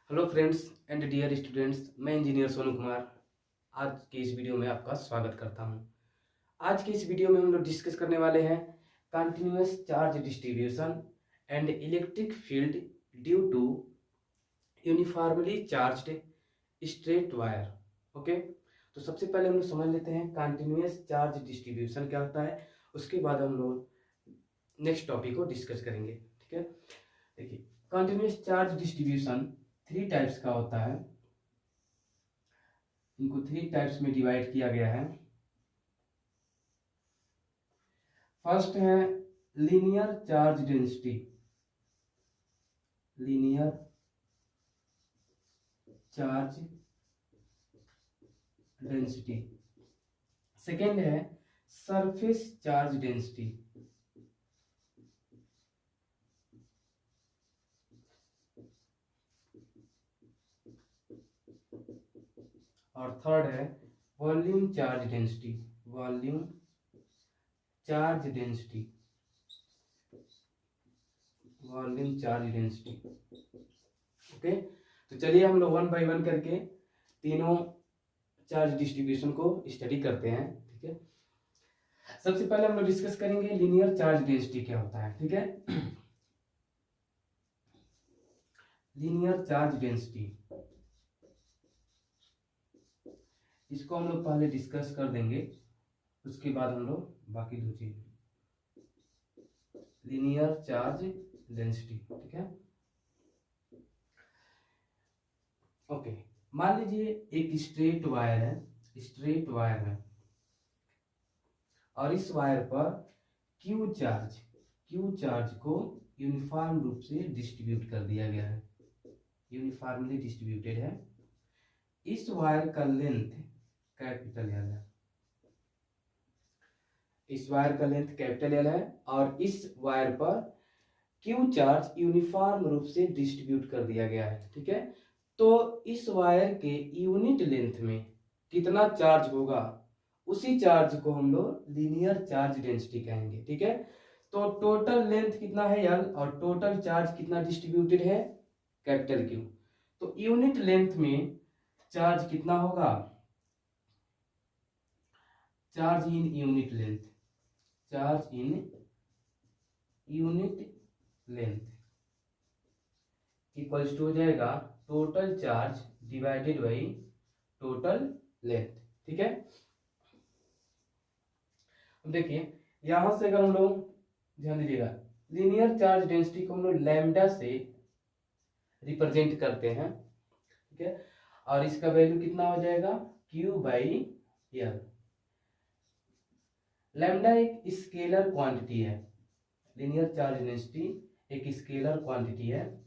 Hello friends and dear students, मैं engineer Sonu Kumar आज की इस वीडियो में आपका स्वागत करता हूं। आज की इस वीडियो में हम लोग डिस्कस करने वाले हैं continuous charge distribution and electric field due to uniformly charged straight wire. Okay, तो सबसे पहले हम लोग समझ लेते हैं कंटिन्यूअस चार्ज डिस्ट्रीब्यूशन क्या होता है, उसके बाद हम लोग नेक्स्ट टॉपिक को डिस्कस करेंगे। ठीक है, देखिए continuous charge distribution three types का होता है। इनको थ्री टाइप्स में डिवाइड किया गया है। फर्स्ट है linear charge density, linear charge density. Second है सरफेस चार्ज डेंसिटी, और थर्ड है volume charge density, volume charge density, volume charge density. Okay, तो चलिए हम लोग वन बाय वन करके तीनों चार्ज डिस्ट्रीब्यूशन को स्टडी करते हैं। ठीक है, सबसे पहले हम लोग डिस्कस करेंगे लीनियर चार्ज डेंसिटी क्या होता है। ठीक है, लीनियर चार्ज डेंसिटी, इसको हम लोग पहले डिस्कस कर देंगे, उसके बाद हम लोग बाकी दो चीज। लीनियर चार्ज डेंसिटी, ठीक है। ओके, मान लीजिए एक स्ट्रेट वायर है, स्ट्रेट वायर है, और इस वायर पर क्यू चार्ज को यूनिफॉर्म रूप से डिस्ट्रीब्यूट कर दिया गया है, यूनिफॉर्मली डिस्ट्रीब्यूटेड है। इस वायर का लेंथ कैपिटल एल है, इस वायर का लेंथ कैपिटल एल है, और इस वायर पर क्यू चार्ज यूनिफॉर्म रूप से डिस्ट्रीब्यूट कर दिया गया है। ठीक है, तो इस वायर के यूनिट लेंथ में कितना चार्ज होगा, उसी चार्ज को हम लोग लीनियर चार्ज डेंसिटी कहेंगे। ठीक है, तो टोटल लेंथ कितना है एल, और टोटल चार्ज कितना डिस्ट्रीब्यूटेड है कैपिटल क्यू, तो यूनिट लेंथ में चार्ज कितना होगा, charge in unit length, charge in unit length equals to हो जाएगा total charge divided by total length. ठीक है, अब देखिए यहां से अगर हम लोग ध्यान दीजिएगा, लीनियर चार्ज डेंसिटी को हम लोग लैम्डा से रिप्रेजेंट करते हैं। ठीक है, और इसका वैल्यू कितना हो जाएगा Q बाई एल। लैम्डा एक स्केलर क्वांटिटी है, लीनियर चार्ज डेंसिटी एक स्केलर क्वांटिटी है,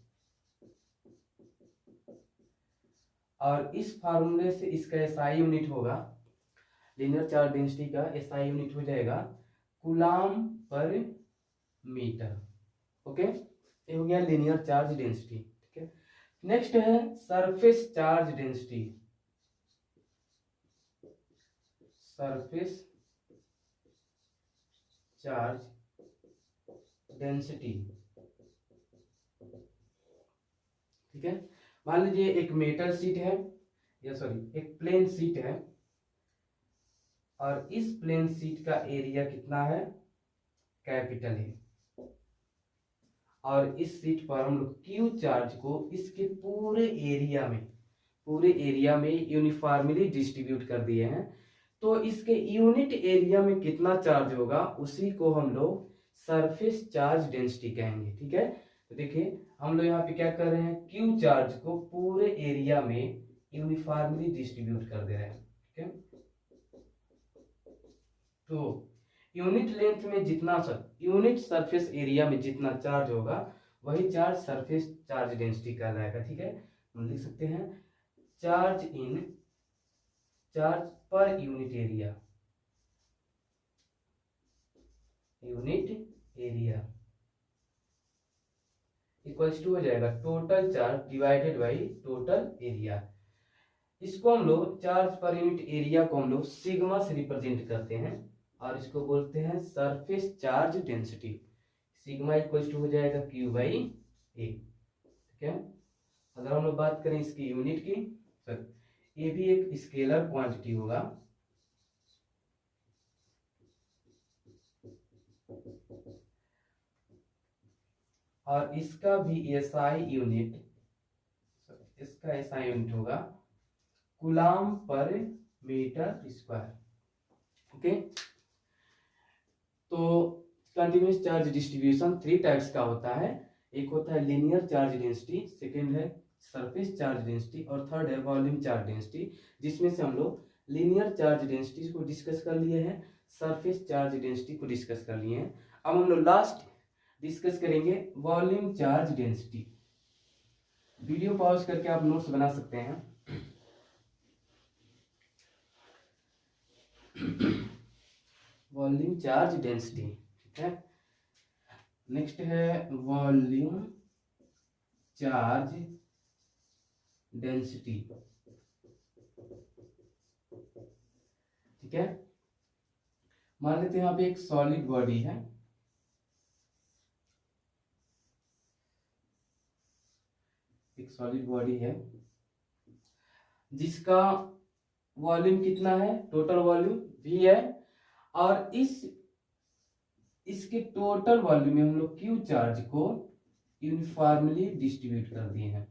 और इस फार्मूले से इसका एसआई यूनिट होगा, लीनियर चार्ज डेंसिटी का एसआई यूनिट हो जाएगा कूलाम पर मीटर। ओके, ये हो गया लीनियर चार्ज डेंसिटी। ठीक है, नेक्स्ट है surface charge density, surface charge density. ठीक है, मान लीजिए एक मेटल शीट है, या सॉरी एक प्लेन शीट है, और इस प्लेन शीट का एरिया कितना है कैपिटल है, और इस शीट पर हम लोग क्यू चार्ज को इसके पूरे एरिया में यूनिफॉर्मली डिस्ट्रीब्यूट कर दिए हैं। तो इसके यूनिट एरिया में कितना चार्ज होगा उसी को हम लोग सरफेस चार्ज डेंसिटी कहेंगे। ठीक है, तो देखिए हम लोग यहाँ पे क्या कर रहे हैं, क्यू चार्ज को पूरे एरिया में यूनिफॉर्मली डिस्ट्रीब्यूट कर दे रहे हैं। ठीक है, तो यूनिट लेंथ में जितना यूनिट सरफेस एरिया में जितना चार्ज होगा वही चार्ज सरफेस चार्ज डेंसिटी कहलाएगा। ठीक है, हम लिख सकते हैं charge per unit area, equals to हो जाएगा total charge divided by total area. इसको हम लोग चार्ज पर यूनिट एरिया को हम लोग सिग्मा से रिप्रेजेंट करते हैं, और इसको बोलते हैं surface charge density. Sigma equals to हो जाएगा Q बाई ए। ठीक है, अगर हम लोग बात करें इसकी यूनिट की, सर ये भी एक स्केलर क्वांटिटी होगा, और इसका भी एसआई यूनिट, इसका एसआई यूनिट होगा कूलाम पर मीटर स्क्वायर। ओके, तो कंटिन्यूअस चार्ज डिस्ट्रीब्यूशन 3 टाइप्स का होता है। एक होता है लीनियर चार्ज डेंसिटी, सेकेंड है सरफेस चार्ज डेंसिटी, और थर्ड है वॉल्यूम चार्ज डेंसिटी, जिसमें से हम लोग लीनियर चार्ज डेंसिटी को डिस्कस कर लिए हैं, सरफेस चार्ज डेंसिटी को डिस्कस कर लिए हैं। अब हम लोग लास्ट डिस्कस करेंगे volume charge density. Video pause करके आप नोट्स बना सकते हैं। वॉल्यूम चार्ज डेंसिटी, ठीक है। नेक्स्ट है वॉल्यूम चार्ज डेंसिटी, ठीक है। मान लेते हैं यहाँ पे एक सॉलिड बॉडी है, एक सॉलिड बॉडी है जिसका वॉल्यूम कितना है, टोटल वॉल्यूम v है, और इसके टोटल वॉल्यूम में हम लोग क्यू चार्ज को यूनिफॉर्मली डिस्ट्रीब्यूट कर दिए हैं।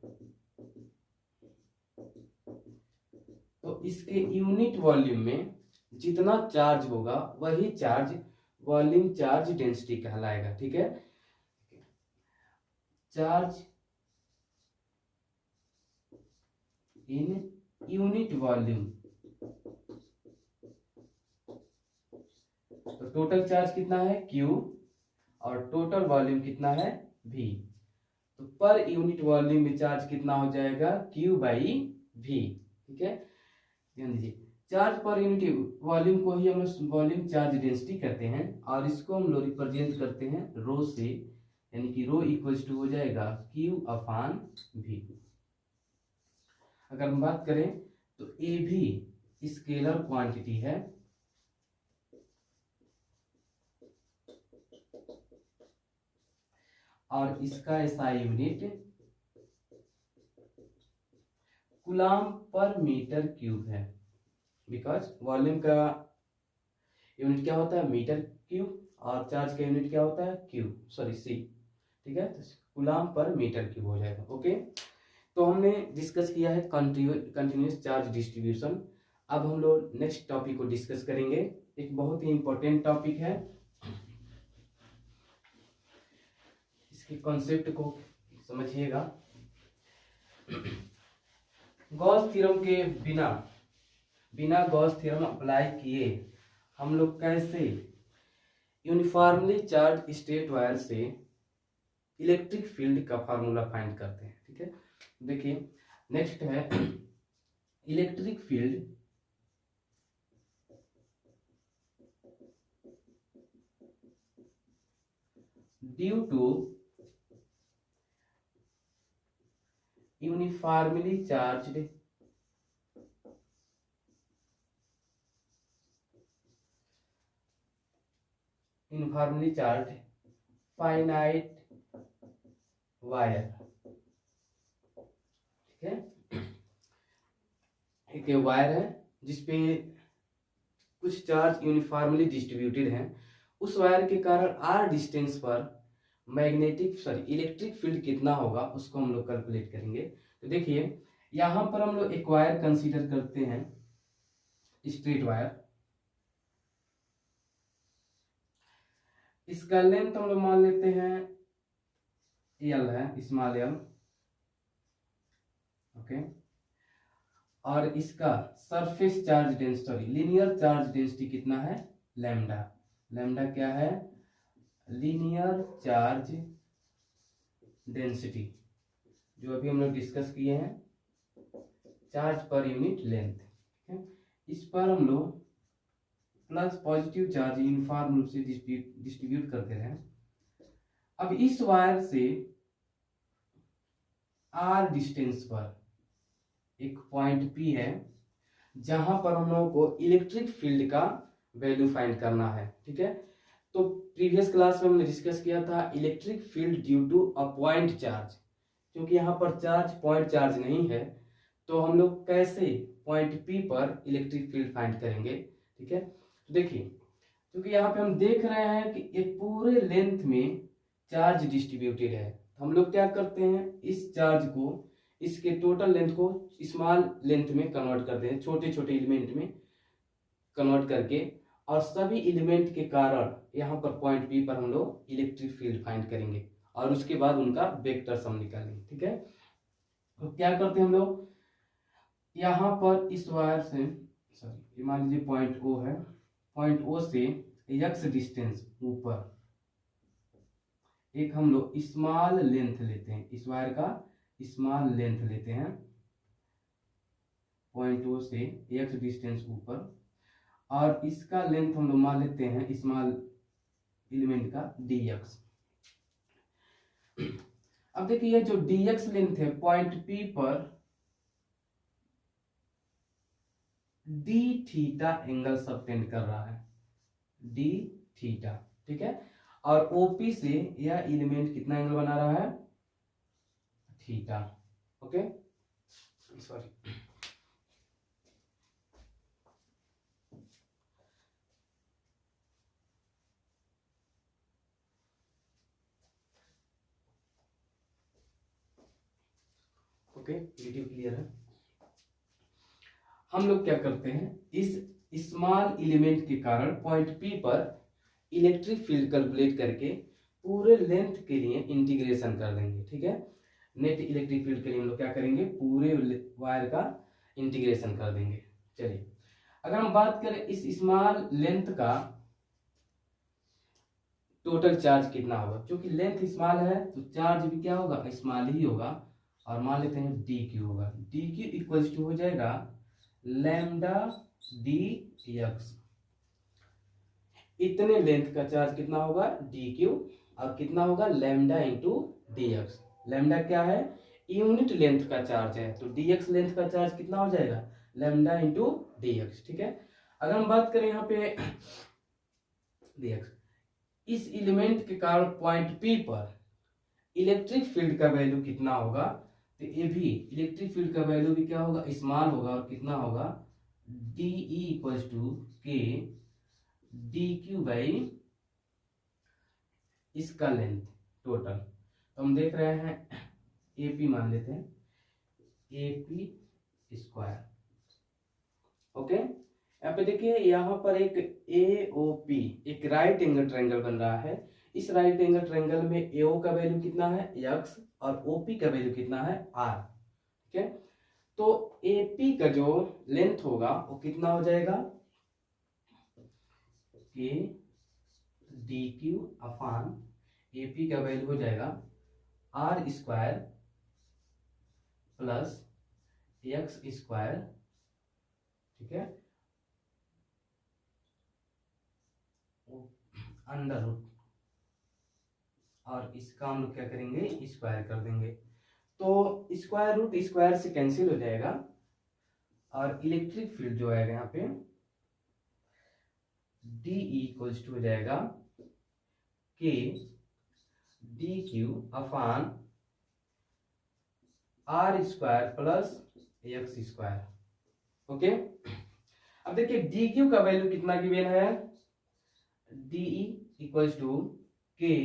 तो इसके यूनिट वॉल्यूम में जितना चार्ज होगा वही चार्ज वॉल्यूम चार्ज डेंसिटी कहलाएगा, ठीक है। चार्ज इन यूनिट वॉल्यूम, तो टोटल चार्ज कितना है Q और टोटल वॉल्यूम कितना है V, तो पर यूनिट वॉल्यूम में चार्ज कितना हो जाएगा Q/V, ठीक है। ध्यान दीजिए, चार्ज पर यूनिट वॉल्यूम को ही हम लोग वॉल्यूम चार्ज डेंसिटी कहते हैं, और इसको हम लोग रिप्रेजेंट करते हैं रो से, यानी कि रो इक्वल्स टू हो जाएगा Q/V। अगर हम बात करें तो A भी स्केलर क्वांटिटी है, और इसका SI यूनिट कूलाम पर मीटर क्यूब है, बिकॉज वॉल्यूम का यूनिट क्या होता है मीटर क्यूब, और चार्ज का यूनिट क्या होता है C, ठीक है। तो कूलाम पर मीटर क्यूब हो जाएगा। ओके, तो हमने डिस्कस किया है कंटिन्यूअस चार्ज डिस्ट्रीब्यूशन। अब हम लोग नेक्स्ट टॉपिक को डिस्कस करेंगे, एक बहुत ही इंपॉर्टेंट टॉपिक है। इसके कॉन्सेप्ट को समझिएगा। गॉस थ्योरम के बिना गॉस थ्योरम अप्लाई किए हम लोग कैसे यूनिफॉर्मली चार्ज स्ट्रेट वायर से इलेक्ट्रिक फील्ड का फार्मूला फाइंड करते हैं, ठीक है। देखिए नेक्स्ट है electric field due to uniformly charged finite wire, ठीक है। एक वायर है जिसपे कुछ चार्ज यूनिफॉर्मली डिस्ट्रीब्यूटेड हैं, उस वायर के कारण r डिस्टेंस पर इलेक्ट्रिक फील्ड कितना होगा उसको हम लोग कैलकुलेट करेंगे। तो देखिए यहाँ पर हम लोग एक वायर कंसीडर करते हैं, स्ट्रेट वायर। इसका लेंथ हम लोग मान लेते हैं L है, स्मॉल l, ओके। और इसका surface charge density, linear charge density कितना है लैम्डा। लैम्डा क्या है, लीनियर चार्ज डेंसिटी, जो अभी हम लोग डिस्कस किए हैं, चार्ज पर यूनिट लेंथ, ठीक है। इस पर हम लोग प्लस पॉजिटिव चार्ज यूनिफॉर्म रूप से डिस्ट्रीब्यूट करते हैं। अब इस वायर से r डिस्टेंस पर एक पॉइंट P है जहां पर हम लोगों को इलेक्ट्रिक फील्ड का वैल्यू फाइंड करना है, ठीक है। तो प्रीवियस क्लास में हमने डिस्कस किया था electric field due to a point charge, क्योंकि यहाँ पर चार्ज पॉइंट चार्ज नहीं है, तो हम लोग कैसे पॉइंट P पर इलेक्ट्रिक फील्ड फाइंड करेंगे। ठीक है, तो देखिए, क्योंकि यहाँ पे हम देख रहे हैं कि एक पूरे लेंथ में चार्ज डिस्ट्रीब्यूटेड है, तो हम लोग क्या करते हैं, इस चार्ज को, इसके टोटल लेंथ को स्मॉल लेंथ में कन्वर्ट करते हैं, छोटे छोटे एलिमेंट में कन्वर्ट करके, और सभी एलिमेंट के कारण यहाँ पर पॉइंट P पर हम लोग इलेक्ट्रिक फील्ड फाइंड करेंगे और उसके बाद उनका वेक्टर सम निकालेंगे। ठीक है, तो क्या करते हैं हम लोग, यहाँ पर इस वायर से, सॉरी मान लीजिए पॉइंट O है, पॉइंट O से x डिस्टेंस ऊपर एक हम लोग स्मॉल लेंथ लेते हैं, इस वायर का स्मॉल लेंथ लेते हैं, पॉइंट O से x डिस्टेंस ऊपर, और इसका लेंथ हम लोग मान लेते हैं स्मॉल एलिमेंट का dx। अब देखिए ये जो dx लेंथ है पॉइंट P पर d थीटा एंगल सबटेंड कर रहा है, d थीटा। ठीक है, और OP से यह एलिमेंट कितना एंगल बना रहा है, theta. Okay, sorry, okay, video clear है। हम लोग क्या करते हैं, इस स्मॉल एलिमेंट के कारण पॉइंट P पर इलेक्ट्रिक फील्ड कैलकुलेट करके पूरे लेंथ के लिए इंटीग्रेशन कर देंगे। ठीक है, नेट इलेक्ट्रिक फील्ड के लिए हम लोग क्या करेंगे, पूरे वायर का इंटीग्रेशन कर देंगे। चलिए, अगर हम बात करें इस स्मॉल लेंथ का टोटल चार्ज कितना होगा, क्योंकि लेंथ स्मॉल है तो चार्ज भी क्या होगा, स्मॉल ही होगा, और मान लेते हैं dq होगा, dq इक्वल्स टू हो जाएगा लैम्डा dx। इतने लेंथ का चार्ज कितना होगा, dq, और कितना होगा, लैम्डा इंटू dx। लैम्डा क्या है, यूनिट लेंथ का चार्ज है, तो dx लेंथ का चार्ज कितना हो जाएगा, लैम्डा इंटू dx। ठीक है, अगर हम बात करें यहाँ पे dx, इस एलिमेंट के कारण पॉइंट P पर इलेक्ट्रिक फील्ड का वैल्यू कितना होगा, तो ये भी इलेक्ट्रिक फील्ड का वैल्यू भी क्या होगा, स्मॉल होगा, और कितना होगा, dE इक्वल्स टू के dq बाई इसका लेंथ टोटल। तो हम देख रहे हैं AP मान लेते हैं, AP स्क्वायर। ओके, यहाँ पे देखिए, यहाँ पर एक AOP एक राइट एंगल ट्रायंगल बन रहा है। इस राइट एंगल ट्रायंगल में AO का वैल्यू कितना है, x, और OP का वैल्यू कितना है, r। ठीक है, तो AP का जो लेंथ होगा वो कितना हो जाएगा, कि dq अपान AP का वैल्यू हो जाएगा r square plus x square. ठीक है, अंडर रूट, और इसका हम लोग क्या करेंगे, स्क्वायर कर देंगे, तो स्क्वायर रूट स्क्वायर से कैंसिल हो जाएगा, और इलेक्ट्रिक फील्ड जो आएगा यहाँ पे DE इक्वल्स टू हो जाएगा के dq अपान r square plus x square. Okay, अब देखिए dq का वैल्यू कितना गिवन है, DE equals to k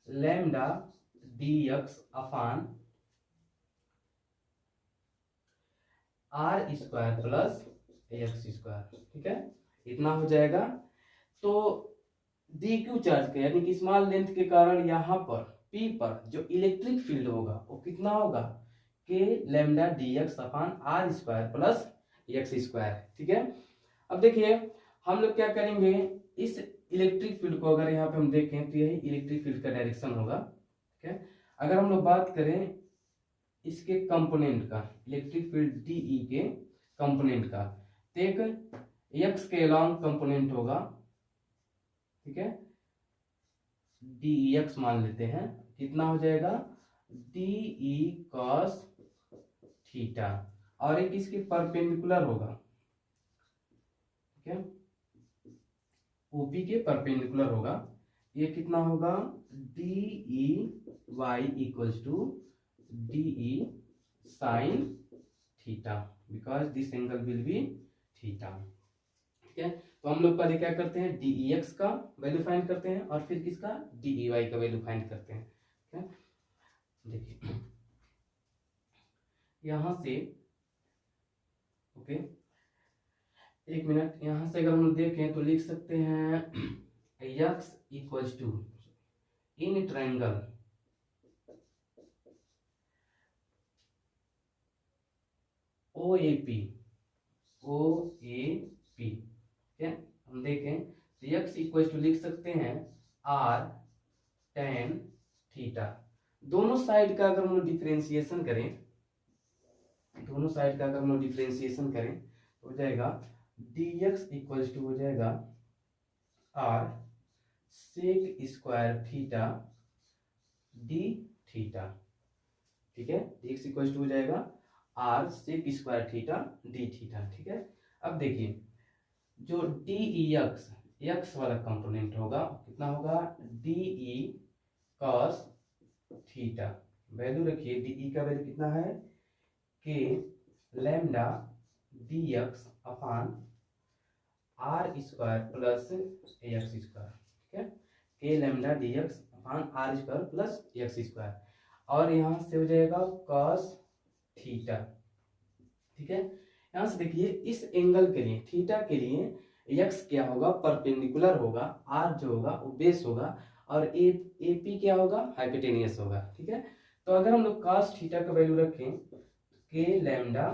lambda dx upon r square plus x square. ठीक है, इतना हो जाएगा। तो dq चार्ज का यानी कि स्मॉल लेंथ के कारण यहाँ पर P पर जो इलेक्ट्रिक फील्ड होगा वो कितना होगा, के lambda dx upon r square plus x square. ठीक है, अब देखिए हम लोग क्या करेंगे, इस इलेक्ट्रिक फील्ड को अगर यहाँ पे हम देखें तो यही इलेक्ट्रिक फील्ड का डायरेक्शन होगा। ठीक है, अगर हम लोग बात करें इसके कंपोनेंट का, इलेक्ट्रिक फील्ड DE के कंपोनेंट का, तो एक x के अलॉन्ग कंपोनेंट होगा। ठीक है, dx मान लेते हैं, कितना हो जाएगा, DE cos थीटा, और एक इसके परपेंडिकुलर होगा। ठीक है, OP के परपेंडिकुलर होगा, ये कितना होगा, DE y equals to DE sin theta, because this angle will be theta. ठीक है, तो हम लोग पहले क्या करते हैं, DEX का वैल्यू फाइंड करते हैं और फिर किसका, DEY का वैल्यू फाइंड करते हैं। ठीक है, देखिए यहां से, ओके एक मिनट, यहां से अगर हम देखें तो लिख सकते हैं x equals to in triangle OAP, ठीक है, हम देखें तो x इक्वल्स टू लिख सकते हैं r tan थीटा। दोनों साइड का अगर हम लोग डिफरेंशिएशन करें, दोनों साइड का अगर हम लोग डिफरेंशिएशन करें तो हो जाएगा dx इक्वल्स टू हो जाएगा r sec square theta d theta. ठीक है, dx इक्वल्स टू हो जाएगा r sec square theta d theta. ठीक है, अब देखिए जो DEX x वाला कंपोनेंट होगा कितना होगा, DE cos थीटा। वैल्यू रखिए, DE का वैल्यू कितना है, k lambda dx upon r square plus x square. ठीक है, k lambda dx upon r square plus x square, और यहाँ से हो जाएगा cos थीटा। ठीक है, यहाँ से देखिए इस एंगल के लिए, थीटा के लिए x क्या होगा, परपेंडिकुलर होगा, r जो होगा वो बेस होगा, और AP क्या होगा, हाइपोटेनियस होगा। ठीक है, तो अगर हम लोग cos थीटा का वैल्यू रखें k lambda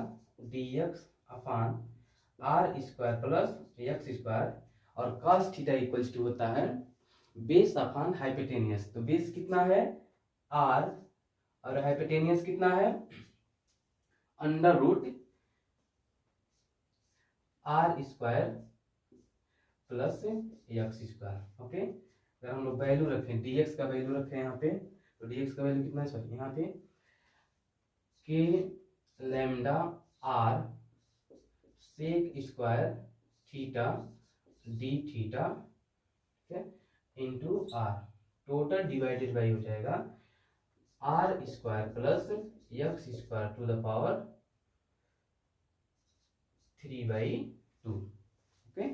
dx upon r square plus x square, और cos थीटा इक्वल्स टू होता है बेस अपान हाइपोटेनियस। तो बेस कितना है r और हाइपोटेनियस कितना है under root r square plus X square. Okay, अगर हम लोग वैल्यू रखें, dx का वैल्यू रखें यहाँ पे, तो dx का वैल्यू कितना है, सॉरी यहाँ पे k lambda r sec square theta d theta, ठीक है, into r, total divided by हो जाएगा r square plus X square to the power 3/2। Okay,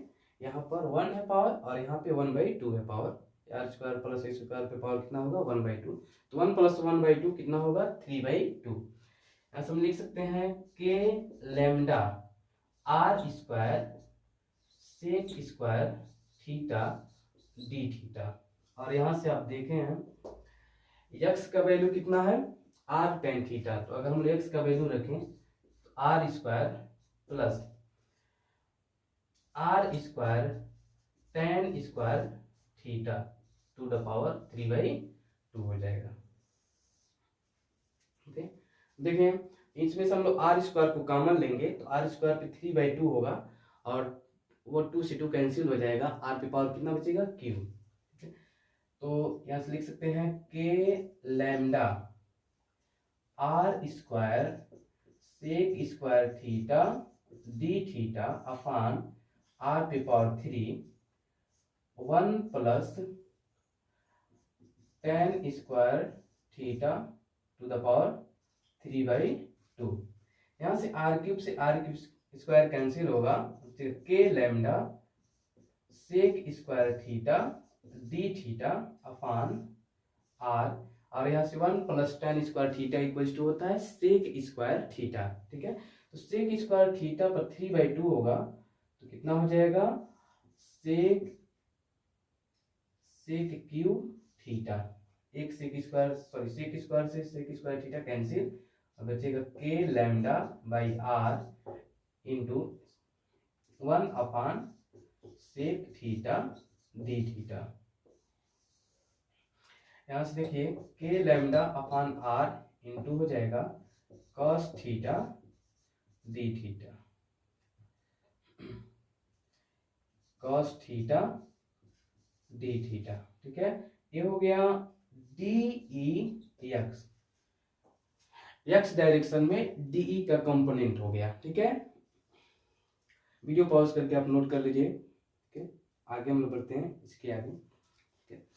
यहाँ पर 1 है पावर और यहाँ पे 1/2 है power, R square plus X square पे पावर कितना होगा 1/2, तो 1 प्लस 1/2 कितना होगा 3/2। ऐसा हम लिख सकते हैं के lambda are square sec square theta D theta, और यहाँ से आप देखें हैं एक्स का वैल्यू कितना है आर टेन थीटा, तो अगर हम एक्स का वैल्यू रखें तो R square plus are square tan square theta to the power 3/2 हो जाएगा। ओके, देखें इसमें से हम लोग आर स्क्वायर को कॉमन लेंगे तो आर स्क्वायर पे 3/2 होगा और वो 2 से 2 कैंसिल हो जाएगा, आर पे पावर कितना बचेगा क्यू। तो यहाँ से लिख सकते हैं के lambda are square sec square theta D theta upon r पे power 3 1 plus tan square theta to the power 3/2। यहाँ से आर क्यूब स्क्वायर कैंसिल होगा, के lambda sec square theta D theta upon r, और यहाँ से 1 plus tan square theta equals to होता है सेक स्क्वायर थीटा। ठीक है, तो सेक स्क्वायर थीटा पर 3/2 होगा तो कितना हो जाएगा सेक क्यूब थीटा, एक sec square sorry sec square से सेक स्क्वायर थीटा कैंसिल, बचेगा K lambda by are into 1 upon sec theta D theta. यहाँ से देखिए के लैम्डा अपान आर इंटू हो जाएगा cos theta D theta, cos theta D theta. ठीक है, ये हो गया DE एक्स, एक्स डायरेक्शन में DE का कंपोनेंट हो गया। ठीक है, वीडियो पॉज करके आप नोट कर लीजिए। ठीक है, आगे हम लोग बढ़ते हैं इसके आगे। ठीक है,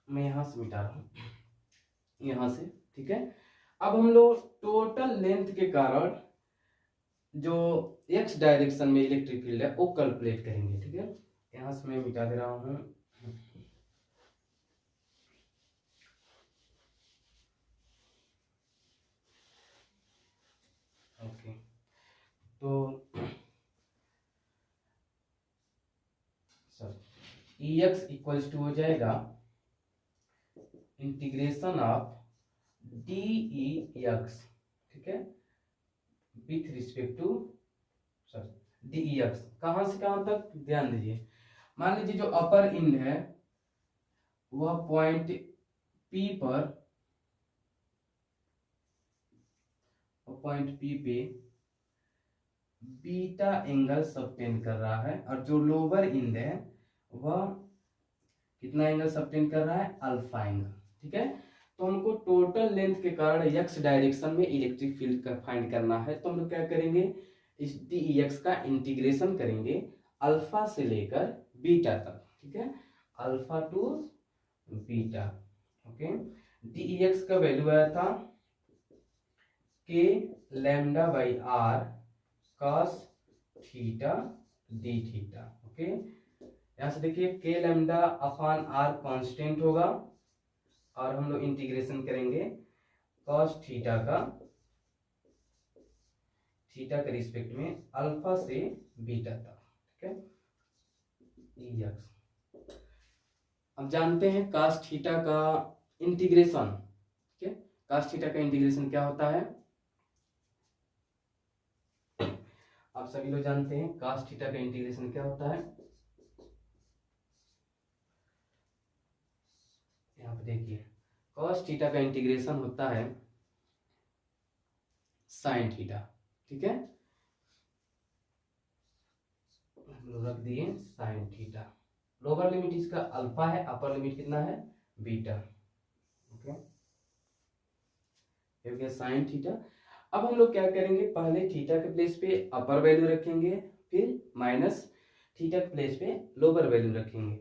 मैं यहाँ से मिटा रहा हूँ यहाँ से। ठीक है, अब हम लोग टोटल लेंथ के कारण जो एक्स डायरेक्शन में इलेक्ट्रिक फील्ड है वो कैलकुलेट करेंगे। ठीक है, यहां से मैं मिटा दे रहा हूं। ओके, तो sir E x equals to हो जाएगा integration of D E X, ठीक है, with respect to sir D E X. कहां से कहां तक ध्यान दीजिए। मान लीजिए जो अपर इंड है वह पॉइंट पी पर, पॉइंट पी पे बीटा एंगल सबटेंड कर रहा है, और जो लोअर इंड है वह कितना एंगल सबटेंड कर रहा है, अल्फा एंगल। ठीक है, तो हमको टोटल लेंथ के कारण एक्स डायरेक्शन में इलेक्ट्रिक फील्ड का फाइंड करना है। तो हम लोग क्या करेंगे, इस डी एक्स का इंटीग्रेशन करेंगे अल्फा से लेकर बीटा तक। ठीक है, alpha to beta. Okay, D X का वैल्यू आया था K lambda by are cos theta D theta. Okay, यहां से देखिए के लैम्डा अपॉन आर कांस्टेंट होगा, और हम लोग इंटीग्रेशन करेंगे कॉस थीटा का, थीटा के रिस्पेक्ट में अल्फा से बीटा तक। ठीक है, एक्स। अब जानते हैं cos थीटा का इंटीग्रेशन। ठीक है, cos थीटा का इंटीग्रेशन क्या होता है, आप सभी लोग जानते हैं cos थीटा का इंटीग्रेशन क्या होता है। यहाँ पे देखिए cos थीटा का इंटीग्रेशन होता है sin थीटा। ठीक है, हम लोग रख दिए sin थीटा। लोअर लिमिट इसका अल्फा है, अपर लिमिट कितना है, बीटा। ओके, हो गया sin थीटा। अब हम लोग क्या करेंगे, पहले थीटा के प्लेस पे अपर वैल्यू रखेंगे, फिर माइनस थीटा के प्लेस पे लोअर वैल्यू रखेंगे।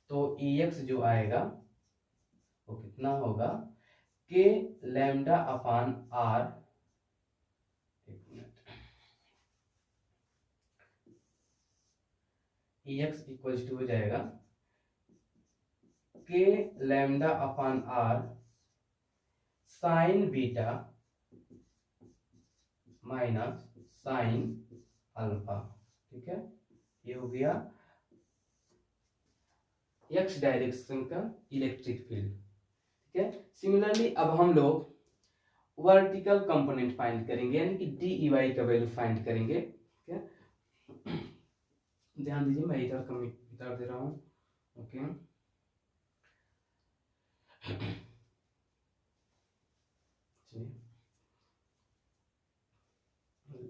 तो एक्स जो आएगा वो कितना होगा, के लैम्डा अपॉन आर, एक मिनट, एक्स इक्वल्स टू हो जाएगा के lambda upon are sine beta minus sine alpha. ठीक है, ये हो गया एक्स डायरेक्शन का इलेक्ट्रिक फील्ड। ठीक है, सिमिलरली अब हम लोग वर्टिकल कंपोनेंट फाइंड करेंगे, यानी कि डी ई वाई का वैल्यू फाइंड करेंगे। ठीक है, ध्यान दीजिए मैं इधर का मिटा दे रहा हूं। ओके,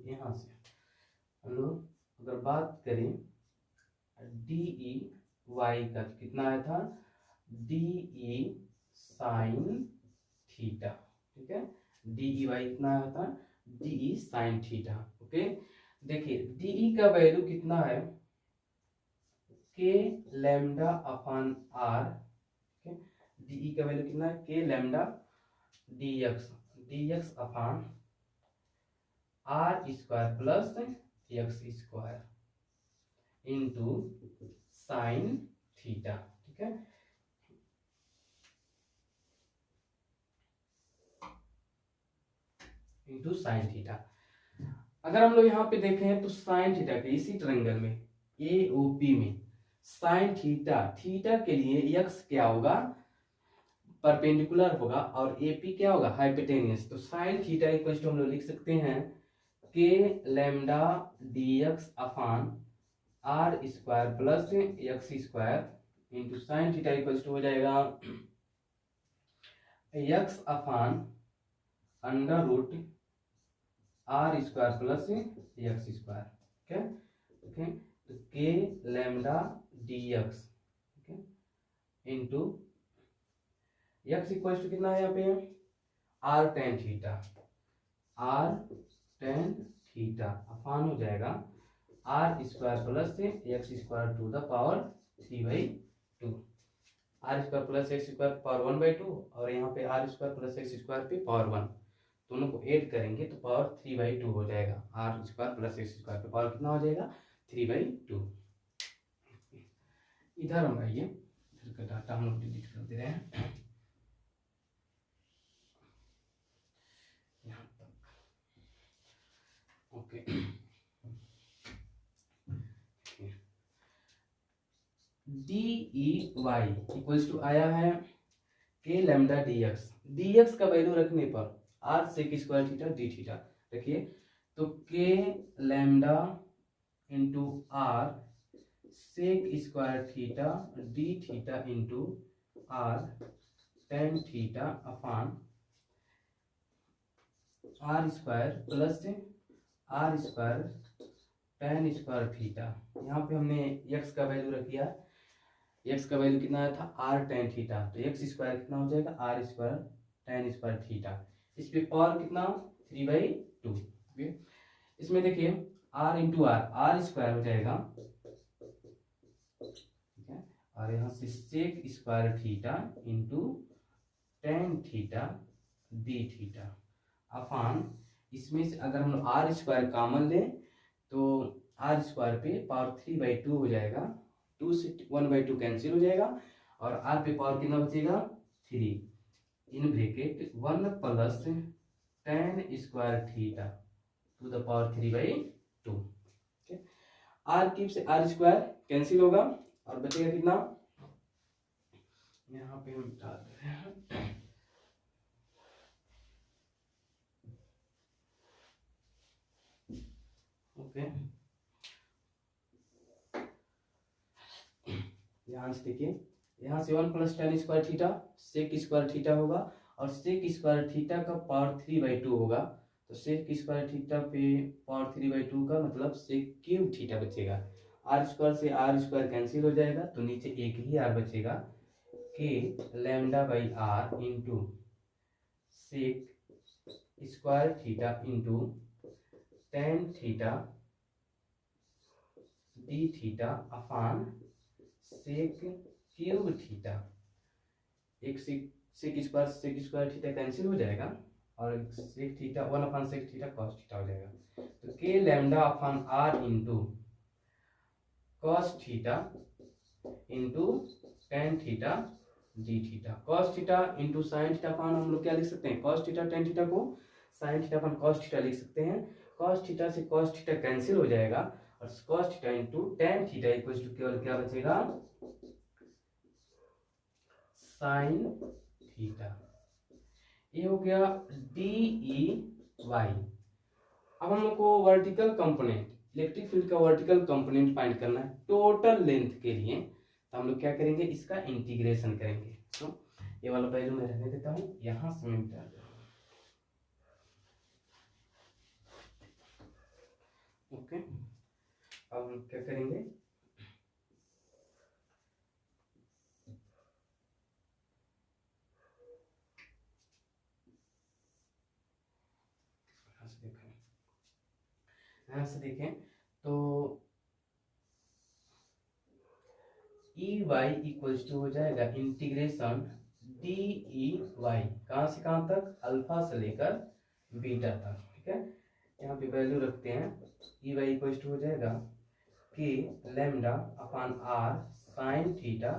यहां से हम लोग अगर बात करें डी ई वाई का, तो कितना आया था, डी ई साइन थीटा। ठीक है, डी ई वाई कितना आया था, D E sine theta. Okay, देखिए डी ई का वैल्यू कितना है, के lambda upon R. D E का वैल्यू कितना है, के lambda D X upon R square plus X square into sine theta. ठीक है, इंटू साइन थीटा। अगर हम लोग यहाँ पे देखें तो साइन थीटा के इसी ट्रायंगल में एओपी में साइन थीटा, थीटा के लिए एक्स क्या होगा, परपेंडिकुलर होगा, और एपी क्या होगा, हाइपोटेन्यूस। तो साइन थीटा इक्वल टू हम लोग लिख सकते हैं के lambda D X upon R square plus X square into sine theta equal to हो जाएगा X upon under root R square plus X square. ठीक है, ओके, तो के lambda D X into X equal to कितना है यहाँ पे, R tan theta, R tan theta upon हो जाएगा R square plus X square to the power 3/2, R square plus X square power 1/2, और यहाँ पे R square plus X square पे पावर 1। दोनों को ऐड करेंगे तो पावर 3/2 हो जाएगा। R square plus X square पे पावर कितना हो जाएगा 3/2। इधर हम आइए, इधर का डाटा हम लोग डिलीट कर दे रहे हैं यहाँ तक। Okay, D E Y equals to आया है के lambda D X. D X का वैल्यू रखने पर R sec square theta D theta रखिए, तो के lambda into R sec square theta D theta into R tan theta upon R square plus are square tan square theta. यहाँ पे हमने x का वैल्यू रख दिया, एक्स का वैल्यू कितना आया था आर टेन थीटा, तो एक्स स्क्वायर कितना हो जाएगा R square tan square theta. इस पे पावर कितना 3/2। इसमें देखिए आर इंटू आर स्क्वायर हो जाएगा, ठीक है, और यहाँ से sec square theta into tan theta D theta upon, इसमें से अगर हम आर स्क्वायर कॉमन लें तो आर स्क्वायर पे पावर 3/2 हो जाएगा, 2 से 1/2 कैंसिल हो जाएगा, और आर पे पावर कितना बचेगा 3 in bracket 1 plus tan square theta to the power 3/2। R cube से आर स्क्वायर कैंसिल होगा और बचेगा कितना, यहाँ पे हम डाल दे रहे हैं ओके। ध्यान से देखिए, यहाँ से 1 plus tan square theta sec square theta होगा, और सेक स्क्वायर थीटा का पावर 3/2 होगा, तो सेक स्क्वायर थीटा पे पावर 3/2 का मतलब सेक क्यूब थीटा बचेगा। आर स्क्वायर से आर स्क्वायर कैंसिल हो जाएगा, तो नीचे एक ही आर बचेगा, K lambda by are into sec square theta into tan theta D theta upon sec cube theta. एक सेक स्क्वायर थीटा कैंसिल हो जाएगा, और सेक थीटा 1/सेक थीटा कॉस थीटा हो जाएगा, तो के lambda upon r into cos theta into tan theta D theta. Cos theta into sine theta upon हम लोग क्या लिख सकते हैं, कॉस थीटा टेन थीटा को sine theta upon cos theta लिख सकते हैं। कॉस थीटा से कॉस थीटा कैंसिल हो जाएगा, और cos theta into tan theta equals to केवल क्या बचेगा साइन थीटा। ये हो गया डी ई वाई। अब हम लोग को वर्टिकल कंपोनेंट, इलेक्ट्रिक फील्ड का वर्टिकल कंपोनेंट फाइंड करना है टोटल लेंथ के लिए, तो हम लोग क्या करेंगे इसका इंटीग्रेशन करेंगे। तो ये वाला वैल्यू मैं रहने देता हूँ, यहां से मैं मिटा देता हूँ। ओके, अब हम क्या करेंगे यहाँ से देखें तो ई वाई इक्वल्स टू हो जाएगा इंटीग्रेशन डी ई वाई, कहाँ से कहाँ तक अल्फा से लेकर बीटा तक, ठीक है। यहाँ पे वैल्यू रखते हैं, ई वाई इक्वल्स टू हो जाएगा के lambda upon R sine theta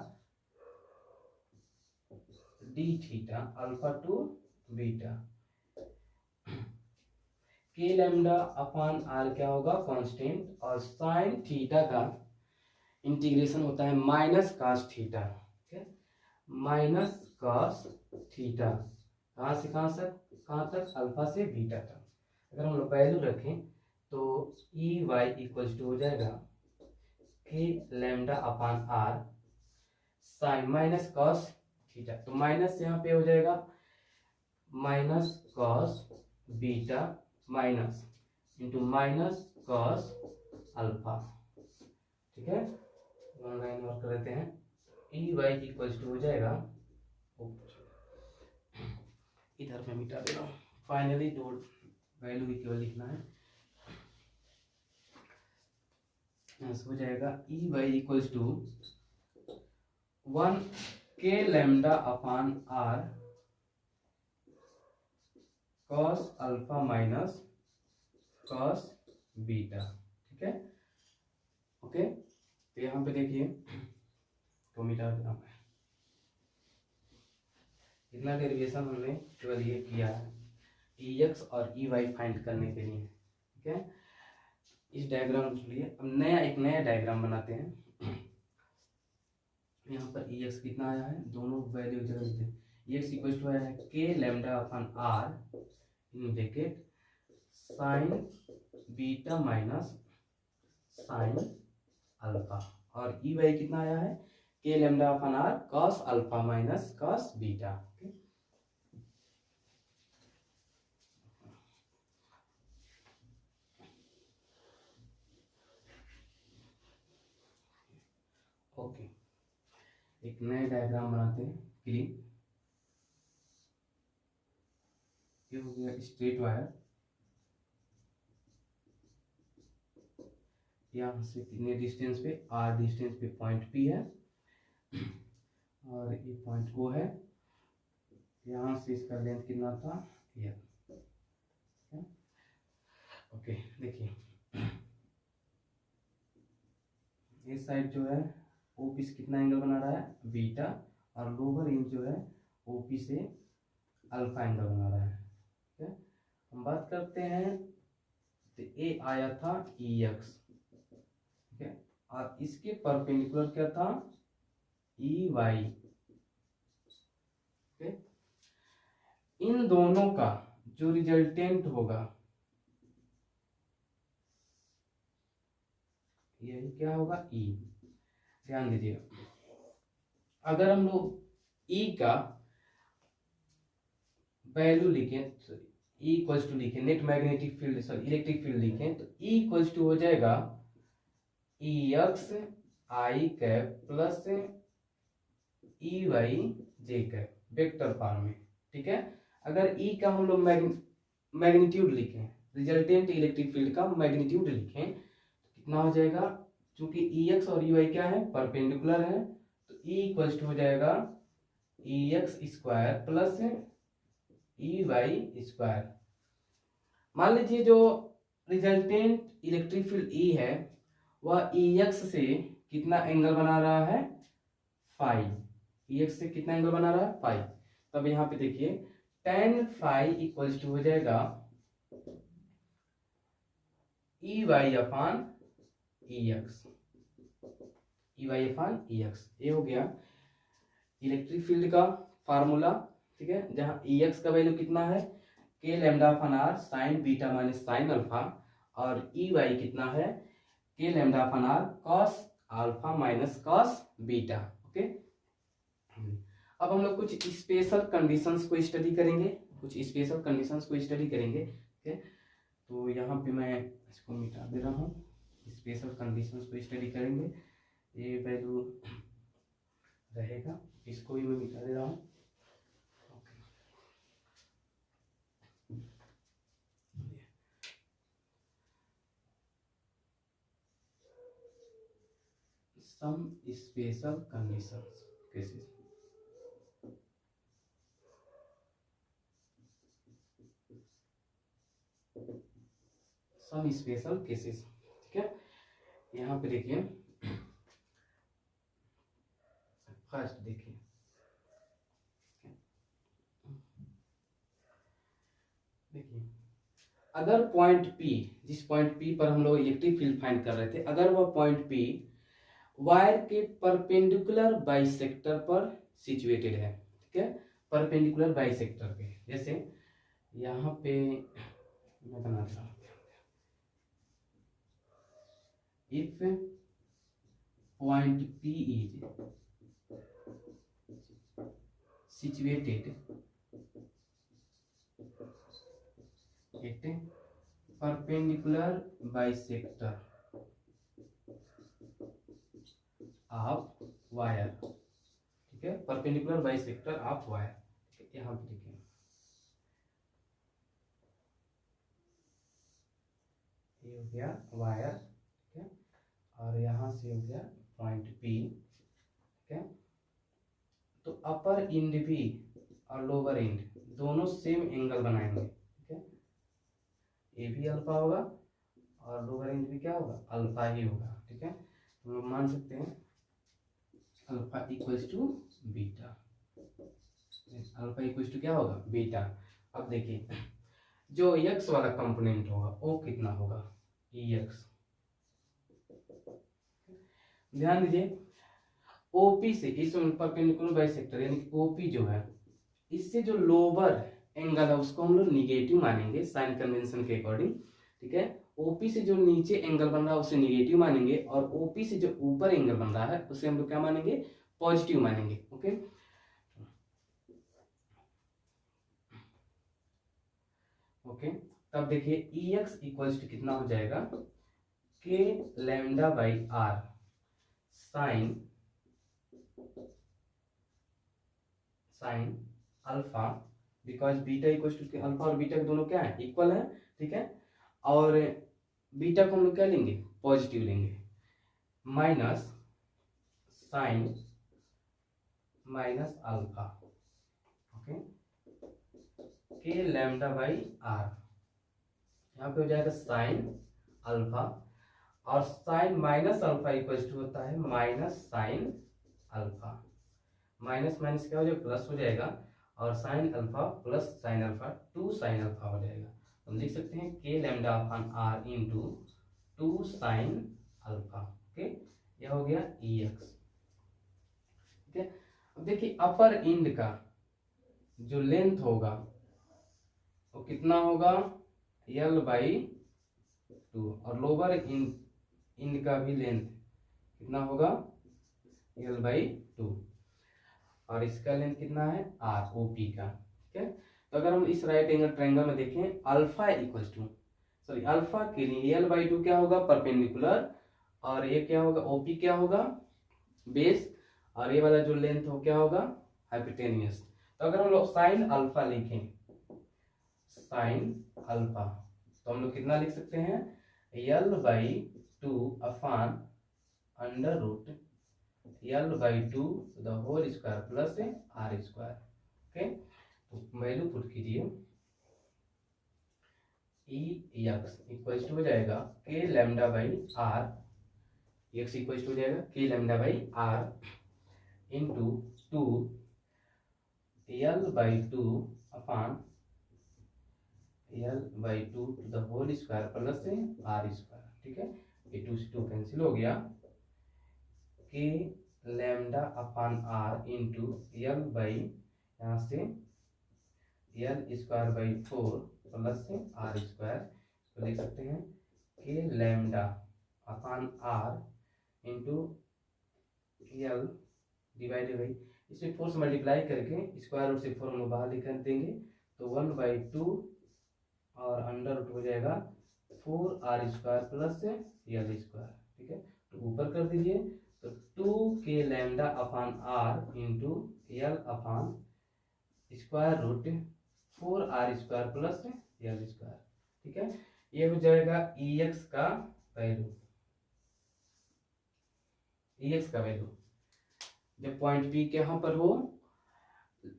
D theta alpha to beta. K lambda upon R क्या होगा कांस्टेंट, और साइन थीटा का इंटीग्रेशन होता है माइनस कॉस थीटा, ठीक है, माइनस कॉस थीटा, कहाँ से कहाँ तक अल्फा से बीटा तक। अगर हम लोग वैल्यू रखें तो ई वाई इक्वल्स टू हो जाएगा के lambda upon R sine minus cos theta, तो माइनस यहाँ पे हो जाएगा minus cos beta minus into minus cos alpha, ठीक है। वन लाइन और कर देते हैं, ई वाई इक्वल्स टू हो जाएगा, इधर मैं मिटा दे रहा हूँ, फाइनली दो वैल्यू भी केवल लिखना है, हो जाएगा ई Y equals to 1 K lambda upon R cos alpha minus cos beta. ठीक है, ओके। तो यहाँ पे देखिए तो मिटा देना है, इतना डेरिवेशन हमने केवल ये किया है EX और EY फाइंड करने के लिए। ठीक है, इस डायग्राम के लिए अब एक नया डायग्राम बनाते हैं। यहाँ पर EX कितना आया है, दोनों वैल्यू जगह देते हैं। EX इक्वल टू आया है K lambda upon R in bracket sign beta minus sine alpha, और EY कितना आया है K लैम्डा अपन R cos alpha minus cos beta. Okay, एक नया डायग्राम बनाते हैं क्लीन। ये हो गया स्ट्रेट वायर, यहाँ से कितने डिस्टेंस पे, R डिस्टेंस पे पॉइंट P है और ये पॉइंट O है। यहाँ से इसका लेंथ कितना था ये। ओके देखिए इस साइड जो है OP से कितना एंगल बना रहा है बीटा, और लोअर इंच जो है OP से अल्फा एंगल बना रहा है। ठीक है, हम बात करते हैं तो ए आया था EX, ठीक है, और इसके परपेंडिकुलर क्या था EY। ठीक, इन दोनों का जो रिजल्टेंट होगा यही क्या होगा E। ध्यान दीजिए, अगर हम लोग E का वैल्यू लिखें तो E इक्वल्स टू लिखें net magnetic field sorry electric field लिखें तो E इक्वल्स टू हो जाएगा EX I cap plus EY J cap vector form में। ठीक है, अगर E का हम लोग मैग्नीट्यूड लिखें, रिजल्टेंट इलेक्ट्रिक फील्ड का मैग्नीट्यूड लिखें तो कितना हो जाएगा, क्योंकि EX और EY क्या है परपेंडिकुलर है, तो E इक्वल्स टू हो जाएगा EX square plus EY square. मान लीजिए जो रिजल्टेंट इलेक्ट्रिक फील्ड E है वह EX से कितना एंगल बना रहा है फाई, EX से कितना एंगल बना रहा है फाई। तब यहाँ पे देखिए tan फाई इक्वल्स टू हो जाएगा EY अपान EX, EY अपान EX। ये हो गया इलेक्ट्रिक फील्ड का फार्मूला। ठीक है, जहाँ EX का वैल्यू कितना है K लैम्डा अपान R sign beta minus sine alpha, और EY कितना है K लैम्डा अपान R cos alpha minus cos beta. Okay, अब हम लोग कुछ स्पेशल कंडीशंस को स्टडी करेंगे, ठीक है, तो यहाँ पे मैं इसको मिटा दे रहा हूँ, स्पेशल कंडीशंस को स्टडी करेंगे। ये वैल्यू रहेगा, इसको भी मैं मिटा दे रहा हूँ। Some special conditions cases, some special cases. ठीक है, यहाँ पे देखिए फर्स्ट देखिए अगर पॉइंट P, जिस पॉइंट P पर हम लोग इलेक्ट्रिक फील्ड फाइंड कर रहे थे, अगर वह पॉइंट P वायर के परपेंडिकुलर बाइसेक्टर पर सिचुएटेड है। ठीक है, परपेंडिकुलर बाइसेक्टर पे, जैसे यहाँ पे मैं बनाता हूँ, if point P is situated at perpendicular bisector of wire. ठीक है, परपेंडिकुलर बाइसेक्टर ऑफ वायर। यहाँ पे देखिए ये हो गया वायर, ठीक है, और यहाँ से हो गया पॉइंट P। ठीक है, तो अपर एंड भी और लोअर एंड दोनों सेम एंगल बनाएंगे। ठीक ए भी अल्फा होगा और लोअर रेंज भी क्या होगा, अल्फा ही होगा। ठीक है, तो हम लोग मान सकते हैं alpha equals to beta, alpha equals to क्या होगा, बीटा। अब देखिए जो एक्स वाला कंपोनेंट होगा वो कितना होगा, ई एक्स। ध्यान दीजिए ओपी से इस परपेंडिकुलर बाइसेक्टर यानी कि ओपी जो है इससे जो लोअर एंगल है उसको हम लोग निगेटिव मानेंगे साइन कन्वेंशन के अकॉर्डिंग। ठीक है, ओपी से जो नीचे एंगल बन रहा है उसे निगेटिव मानेंगे और ओपी से जो ऊपर एंगल बन रहा है उसे हम लोग क्या मानेंगे, पॉजिटिव मानेंगे। ओके, ओके, तब देखिए ई एक्स इक्वल्स टू कितना हो जाएगा, के lambda by r sine alpha, because beta equals to alpha और बीटा दोनों क्या है, इक्वल है। ठीक है, और बीटा को हम लोग क्या लेंगे, पॉजिटिव लेंगे, minus sine minus alpha. Okay, k lambda by r, यहाँ पे हो जाएगा साइन अल्फा और sine minus alpha equals to होता है minus sine alpha, minus minus क्या हो जाएगा, प्लस हो जाएगा और sine alpha plus sine alpha 2 sine alpha हो जाएगा। हम लिख सकते हैं के lambda upon r into 2 sine alpha. Okay, यह हो गया ई एक्स। ठीक है, अब देखिए अपर इंड का जो लेंथ होगा वो कितना होगा, एल बाई 2 और लोअर इंड का भी लेंथ कितना होगा, एल बाई 2 और इसका लेंथ कितना है, आर ओ पी का। ठीक है, तो अगर हम इस राइट एंगल ट्रायंगल में देखें alpha equals to sorry alpha के लिए एल बाई 2 क्या होगा, परपेंडिकुलर, और ये क्या होगा, ओपी क्या होगा, बेस, और ये वाला जो लेंथ हो क्या होगा, हाइपोटेनियस। तो अगर हम लोग साइन अल्फा लिखें, साइन अल्फा, तो हम लोग कितना लिख सकते हैं, l by 2 upon under root l by 2 the whole square plus are square. Okay, तो वैल्यू पुट कीजिए, ई एक्स इक्वल्स टू हो जाएगा के lambda by r, x equals to हो जाएगा के lambda by are into 2 l by 2 upon l by 2 two the whole square plus are square. ठीक है, ये 2 से 2 कैंसिल हो गया, k lambda upon r into l by यहाँ से l square by 4 plus are square, तो लिख सकते हैं के lambda upon r into l divided by, इसमें 4 से मल्टीप्लाई करके स्क्वायर रूट से 4 हम लोग बाहर लिख देंगे तो 1/2 और अंडर रूट हो जाएगा 4r square plus l square. ठीक है, तो ऊपर कर दीजिए तो 2 k lambda upon r into l upon square root 4r square plus l square. ठीक है, ये हो जाएगा ई एक्स का वैल्यू, ई एक्स का वैल्यू जब पॉइंट पी यहाँ पर हो,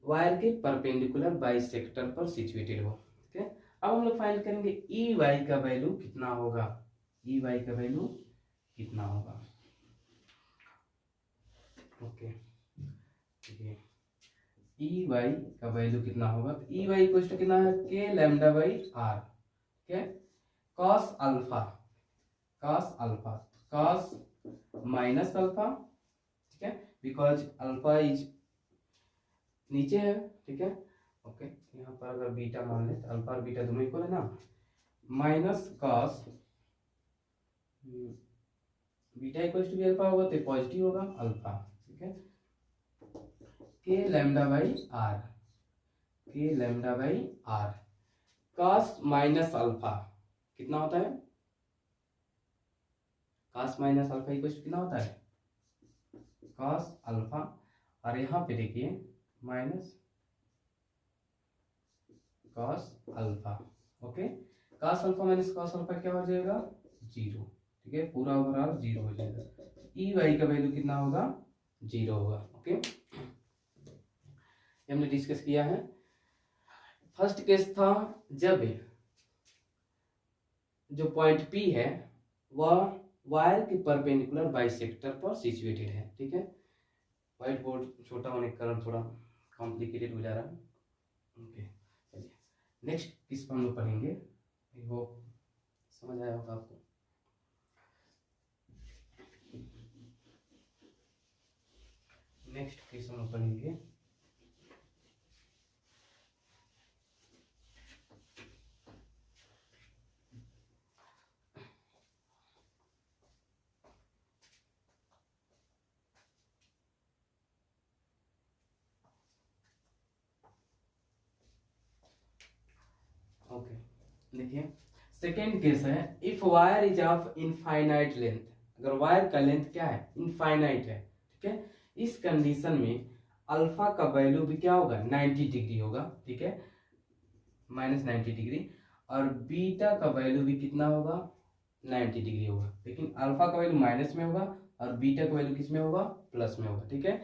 वायर के परपेंडिकुलर बाइसेक्टर पर सिचुएटेड हो। ठीक है, अब हम लोग फाइंड करेंगे ई वाई का वैल्यू कितना होगा, ई वाई का वैल्यू कितना होगा। ओके, ठीक है, ई वाई का वैल्यू कितना होगा, तो ई वाई इक्वल टू कितना है, के लैम्डा बाई आर। ठीक है, cos alpha, cos alpha, cos minus alpha. ठीक है, बिकॉज अल्फा इज नीचे है। ठीक है, ओके, यहाँ पर अगर बीटा मान ले तो अल्फा और बीटा दोनों इक्वल है ना, minus cos beta equal to alpha होगा तो पॉजिटिव होगा अल्फा। ठीक है, के lambda by r, k lambda by are, cos minus alpha कितना होता है, cos minus alpha equal to कितना होता है, कॉस अल्फा, और यहाँ पे देखिए minus cos alpha. Okay, cos alpha minus cos alpha क्या हो जाएगा, 0। ठीक है, पूरा ओवरऑल 0 हो जाएगा, ई वाई का वैल्यू कितना होगा, 0 होगा। ओके, हमने डिस्कस किया है। फर्स्ट केस था जब जो पॉइंट P है वह वायर के परपेंडिकुलर बाइसेक्टर पर सिचुएटेड है। ठीक है, व्हाइट बोर्ड छोटा होने के कारण थोड़ा कॉम्प्लिकेटेड हो जा रहा है। ओके, चलिए नेक्स्ट किस पर हम लोग पढ़ेंगे, आई होप समझ आया होगा आपको। नेक्स्ट केस हम लोग पढ़ेंगे ओके, देखिए सेकेंड केस है, if wire is of infinite length, अगर वायर का लेंथ क्या है, इनफाइनाइट है। ठीक है, इस कंडीशन में अल्फा का वैल्यू भी क्या होगा, 90 डिग्री होगा। ठीक है, -90 डिग्री, और बीटा का वैल्यू भी कितना होगा, 90 डिग्री होगा। लेकिन अल्फा का वैल्यू माइनस में होगा और बीटा का वैल्यू किस में होगा, प्लस में होगा। ठीक है,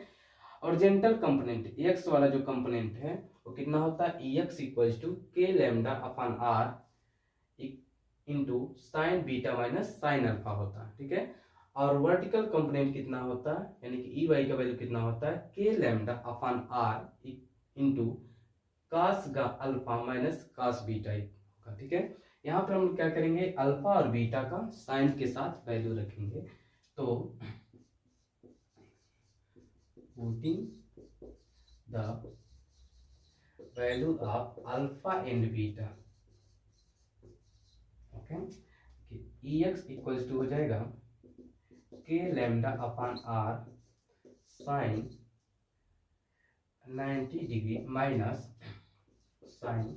ओरिजेंटल कंपोनेंट एक्स वाला जो कंपोनेंट है वो कितना होता है, x equals to k lambda upon r into sine beta minus sine alpha होता है। ठीक है, और वर्टिकल कंपोनेंट कितना होता है, यानी कि ई वाई का वैल्यू कितना होता है, के lambda upon r into cos alpha minus cos beta होगा। ठीक है, यहाँ पर हम क्या करेंगे, अल्फा और बीटा का साइन के साथ वैल्यू रखेंगे। तो putting the value of alpha and beta, okay, E x equals to हो जाएगा के lambda upon are sine 90 degree minus sine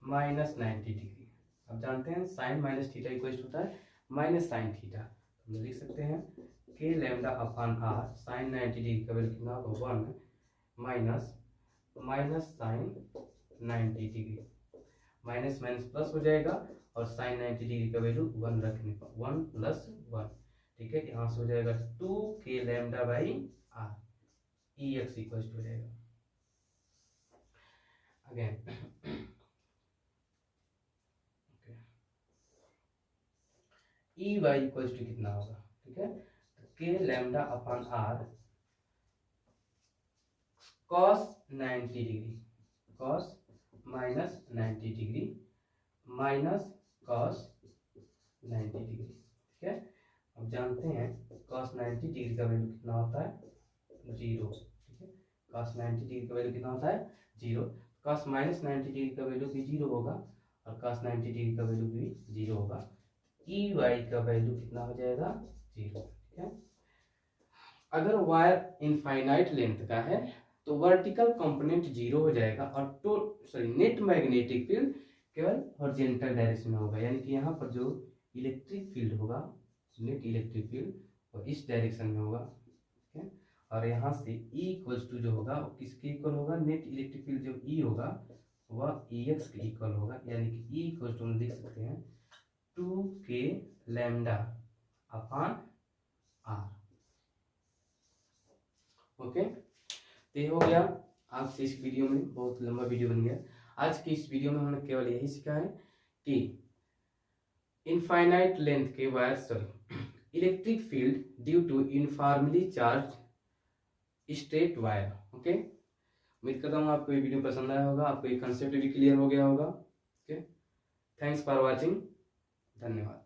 minus 90 degree. अब जानते हैं साइन माइनस थीटा इक्वल होता है माइनस साइन थीटा, हम लिख सकते हैं के lambda upon are sine 90 degree का वैल्यू कितना होगा, 1 minus minus sine 90 degree, minus minus plus हो जाएगा और साइन 90 डिग्री का वैल्यू 1 रखने पर 1 प्लस 1। ठीक है, यहाँ से हो जाएगा 2 k lambda by r, E x equal हो जाएगा again E y equal to कितना होगा। ठीक है, तो के lambda upon r cos 90 degree, cos minus 90 degree minus cos 90 degree. ठीक है, अब जानते हैं कॉस 90 डिग्री का वैल्यू कितना होता है, 0। ठीक है, कॉस 90 डिग्री का वैल्यू कितना होता है, 0। कॉस माइनस 90 डिग्री का वैल्यू भी 0 होगा और कॉस 90 डिग्री का वैल्यू भी 0 होगा। ई वाई का वैल्यू कितना हो जाएगा, 0। ठीक है, अगर वायर इनफाइनाइट लेंथ का है तो वर्टिकल कंपोनेंट 0 हो जाएगा और नेट मैग्नेटिक फील्ड केवल हॉरिजॉन्टल डायरेक्शन में होगा, यानी कि यहाँ पर जो इलेक्ट्रिक फील्ड होगा, नेट इलेक्ट्रिक फील्ड, वो इस डायरेक्शन में होगा। ठीक है, और यहाँ से E इक्वल्स टू जो होगा वो किसके इक्वल होगा, नेट इलेक्ट्रिक फील्ड जो E होगा वह EX के इक्वल होगा, यानी कि E इक्वल्स टू हम लिख सकते हैं 2k lambda upon are. Okay, तो ये हो गया आज से इस वीडियो में, बहुत लंबा वीडियो बन गया। आज की इस वीडियो में हमने केवल यही सीखा है कि इनफाइनाइट लेंथ के wire electric field due to uniformly charge straight wire. Okay, उम्मीद करता हूँ आपको ये वीडियो पसंद आया होगा, आपको ये कंसेप्ट भी क्लियर हो गया होगा। ओके, थैंक्स फॉर वॉचिंग, धन्यवाद।